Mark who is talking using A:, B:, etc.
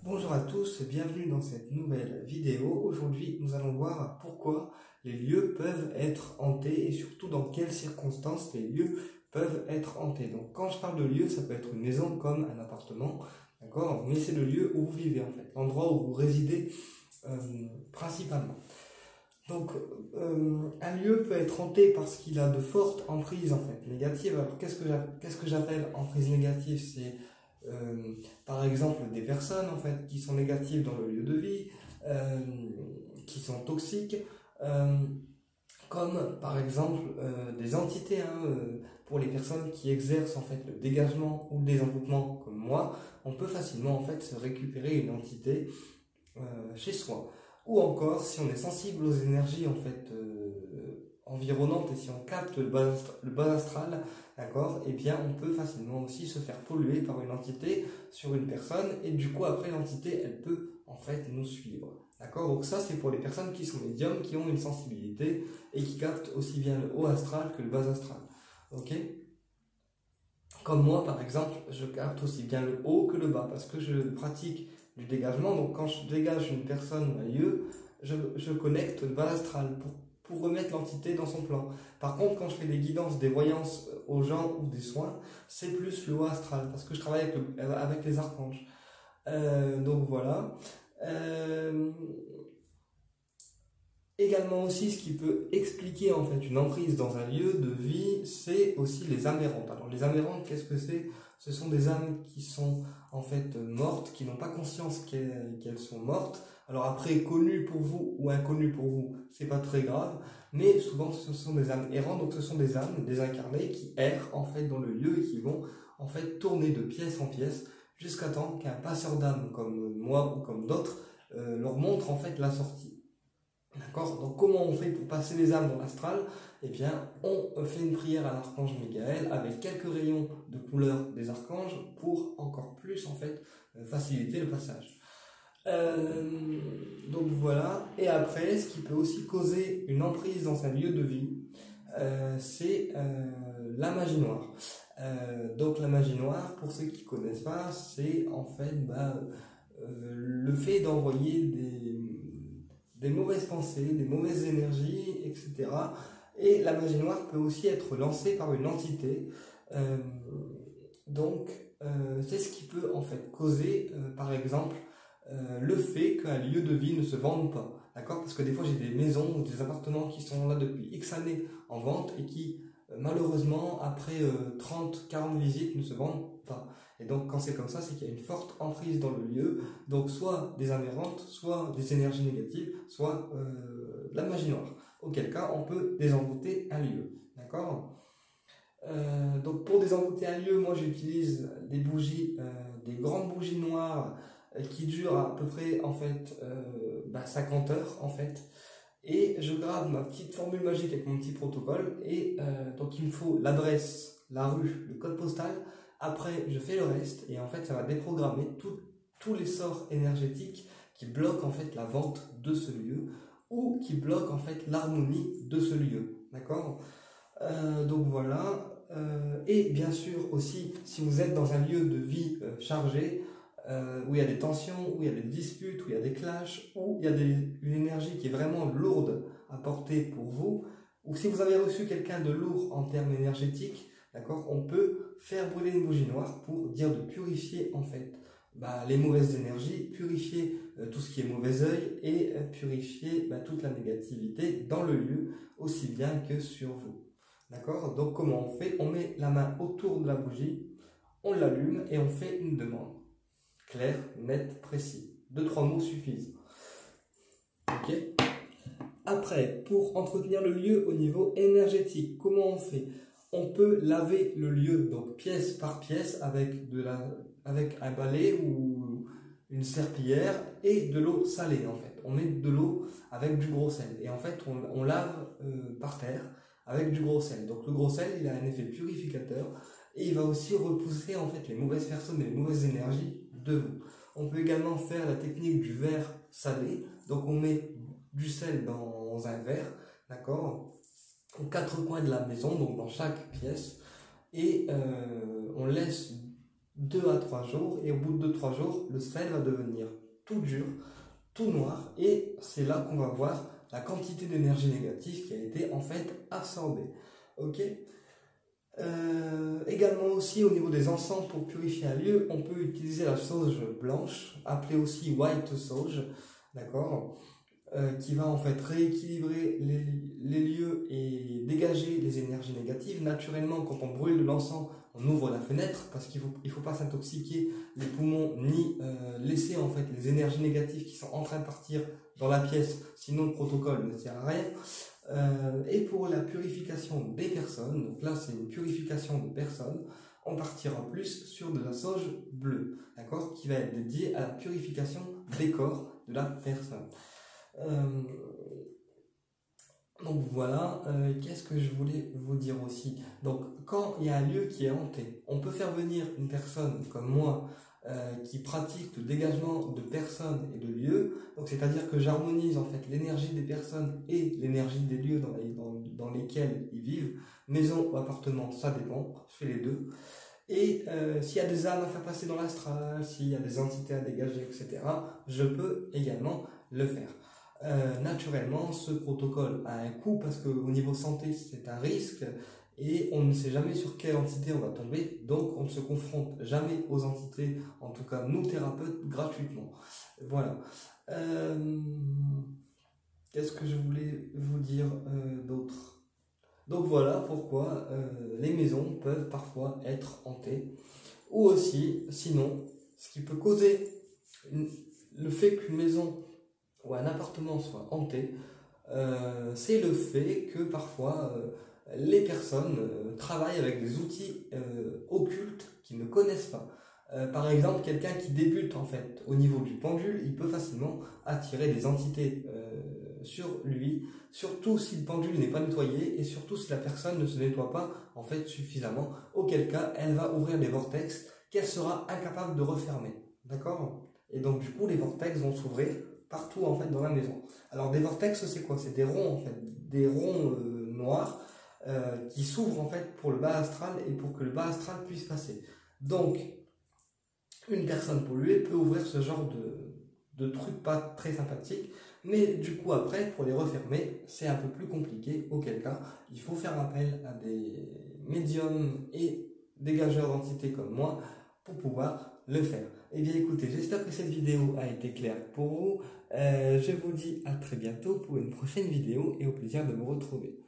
A: Bonjour à tous, bienvenue dans cette nouvelle vidéo. Aujourd'hui, nous allons voir pourquoi les lieux peuvent être hantés et surtout dans quelles circonstances les lieux peuvent être hantés. Donc quand je parle de lieu, ça peut être une maison comme un appartement, d'accord? Mais c'est le lieu où vous vivez en fait, l'endroit où vous résidez principalement. Donc un lieu peut être hanté parce qu'il a de fortes emprises en fait négatives. Alors qu'est-ce que j'appelle emprise négative? C'est par exemple des personnes en fait qui sont négatives dans le lieu de vie, euh, qui sont toxiques, euh, comme par exemple des entités, pour les personnes qui exercent en fait le dégagement ou le désenvoûtement comme moi, on peut facilement en fait se récupérer une entité chez soi. Ou encore si on est sensible aux énergies en fait environnantes et si on capte le bas astral, d'accord, et bien on peut facilement aussi se faire polluer par une entité sur une personne et du coup après l'entité elle peut en fait nous suivre. D'accord, donc ça c'est pour les personnes qui sont médiums, qui ont une sensibilité et qui captent aussi bien le haut astral que le bas astral. Ok? Comme moi par exemple, je capte aussi bien le haut que le bas parce que je pratique du dégagement. Donc quand je dégage une personne ou un lieu, je connecte le bas astral pour remettre l'entité dans son plan. Par contre, quand je fais des guidances, des voyances aux gens ou des soins, c'est plus le haut astral parce que je travaille avec les archanges. Donc voilà. Euh, Également aussi, ce qui peut expliquer en fait une emprise dans un lieu de vie, c'est aussi les âmes errantes. Alors les âmes errantes, qu'est-ce que c'est? Ce sont des âmes qui sont en fait mortes, qui n'ont pas conscience qu'elles sont mortes. Alors après, connues pour vous ou inconnues pour vous, c'est pas très grave, mais souvent ce sont des âmes errantes, donc ce sont des âmes désincarnées qui errent en fait dans le lieu et qui vont en fait tourner de pièce en pièce jusqu'à temps qu'un passeur d'âme comme moi ou comme d'autres leur montre en fait la sortie. D'accord? Donc comment on fait pour passer les âmes dans l'astral? Eh bien, on fait une prière à l'archange Michael avec quelques rayons de couleur des archanges pour encore plus en fait faciliter le passage. Donc voilà. Et après, ce qui peut aussi causer une emprise dans un lieu de vie, c'est la magie noire. Donc la magie noire, pour ceux qui ne connaissent pas, c'est en fait le fait d'envoyer des mauvaises pensées, des mauvaises énergies, etc. Et la magie noire peut aussi être lancée par une entité. Euh, donc, c'est ce qui peut en fait causer, par exemple, le fait qu'un lieu de vie ne se vende pas. D'accord? Parce que des fois, j'ai des maisons ou des appartements qui sont là depuis X années en vente et qui, malheureusement, après 30, 40 visites, ne se vendent pas. Et donc, quand c'est comme ça, c'est qu'il y a une forte emprise dans le lieu. Donc, soit des aberrantes, soit des énergies négatives, soit de la magie noire. Auquel cas, on peut désenvoûter un lieu. D'accord? Donc, pour désenvoûter un lieu, moi, j'utilise des bougies, des grandes bougies noires qui durent à peu près, en fait, 50 heures, en fait. Et je grave ma petite formule magique avec mon petit protocole. Et donc, il me faut l'adresse, la rue, le code postal. Après, je fais le reste. Et en fait, ça va déprogrammer tous les sorts énergétiques qui bloquent en fait la vente de ce lieu ou qui bloquent en fait l'harmonie de ce lieu. D'accord? Donc voilà. Et bien sûr aussi, si vous êtes dans un lieu de vie chargé, où il y a des tensions, où il y a des disputes, où il y a des clashs, où il y a une énergie qui est vraiment lourde à porter pour vous, ou si vous avez reçu quelqu'un de lourd en termes énergétiques, d'accord, on peut faire brûler une bougie noire pour dire de purifier en fait les mauvaises énergies, purifier tout ce qui est mauvais œil et purifier toute la négativité dans le lieu aussi bien que sur vous. D'accord? Donc comment on fait? On met la main autour de la bougie, on l'allume et on fait une demande. Clair, net, précis. 2-3 mots suffisent. Ok? Après, pour entretenir le lieu au niveau énergétique, comment on fait? On peut laver le lieu, donc pièce par pièce, avec un balai ou une serpillière et de l'eau salée en fait. On met de l'eau avec du gros sel et en fait on lave par terre avec du gros sel. Donc le gros sel il a un effet purificateur et il va aussi repousser en fait les mauvaises personnes et les mauvaises énergies de vous. On peut également faire la technique du verre salé. Donc on met du sel dans un verre, d'accord, aux quatre coins de la maison, donc dans chaque pièce, et on laisse 2 à 3 jours, et au bout de 2-3 jours, le spell va devenir tout dur, tout noir, et c'est là qu'on va voir la quantité d'énergie négative qui a été en fait absorbée. Ok. Également aussi au niveau des encens, pour purifier un lieu, on peut utiliser la sauge blanche, appelée aussi white sauge, d'accord, qui va en fait rééquilibrer les lieux et dégager les énergies négatives. Naturellement, quand on brûle de l'encens, on ouvre la fenêtre parce qu'il faut pas s'intoxiquer les poumons ni laisser en fait les énergies négatives qui sont en train de partir dans la pièce, sinon le protocole ne sert à rien. Et pour la purification des personnes, donc là c'est une purification de personnes, on partira plus sur de la sauge bleue, d'accord, qui va être dédiée à la purification des corps de la personne. Donc voilà, qu'est-ce que je voulais vous dire aussi. Donc quand il y a un lieu qui est hanté, on peut faire venir une personne comme moi qui pratique le dégagement de personnes et de lieux. Donc c'est-à-dire que j'harmonise en fait l'énergie des personnes et l'énergie des lieux dans lesquels ils vivent. Maison ou appartement, ça dépend, je fais les deux. Et s'il y a des âmes à faire passer dans l'astral, s'il y a des entités à dégager, etc., je peux également le faire. Naturellement, ce protocole a un coût parce qu'au niveau santé, c'est un risque et on ne sait jamais sur quelle entité on va tomber, donc on ne se confronte jamais aux entités, en tout cas nous thérapeutes, gratuitement. Voilà. Qu'est-ce que je voulais vous dire d'autre? Donc voilà pourquoi les maisons peuvent parfois être hantées. Ou aussi, sinon, ce qui peut causer le fait qu'une maison ou un appartement soit hanté, c'est le fait que parfois les personnes travaillent avec des outils occultes qu'ils ne connaissent pas. Par exemple, quelqu'un qui débute en fait au niveau du pendule, il peut facilement attirer des entités sur lui, surtout si le pendule n'est pas nettoyé et surtout si la personne ne se nettoie pas en fait suffisamment, auquel cas elle va ouvrir des vortex qu'elle sera incapable de refermer. D'accord? Et donc du coup les vortex vont s'ouvrir partout en fait dans la maison. Alors des vortex c'est quoi? C'est des ronds en fait, des ronds noirs qui s'ouvrent en fait pour le bas astral et pour que le bas astral puisse passer. Donc une personne polluée peut ouvrir ce genre de trucs pas très sympathiques, mais du coup après pour les refermer c'est un peu plus compliqué, auquel cas il faut faire appel à des médiums et dégageurs d'entités comme moi pour pouvoir le faire. Eh bien écoutez, j'espère que cette vidéo a été claire pour vous. Je vous dis à très bientôt pour une prochaine vidéo et au plaisir de vous retrouver.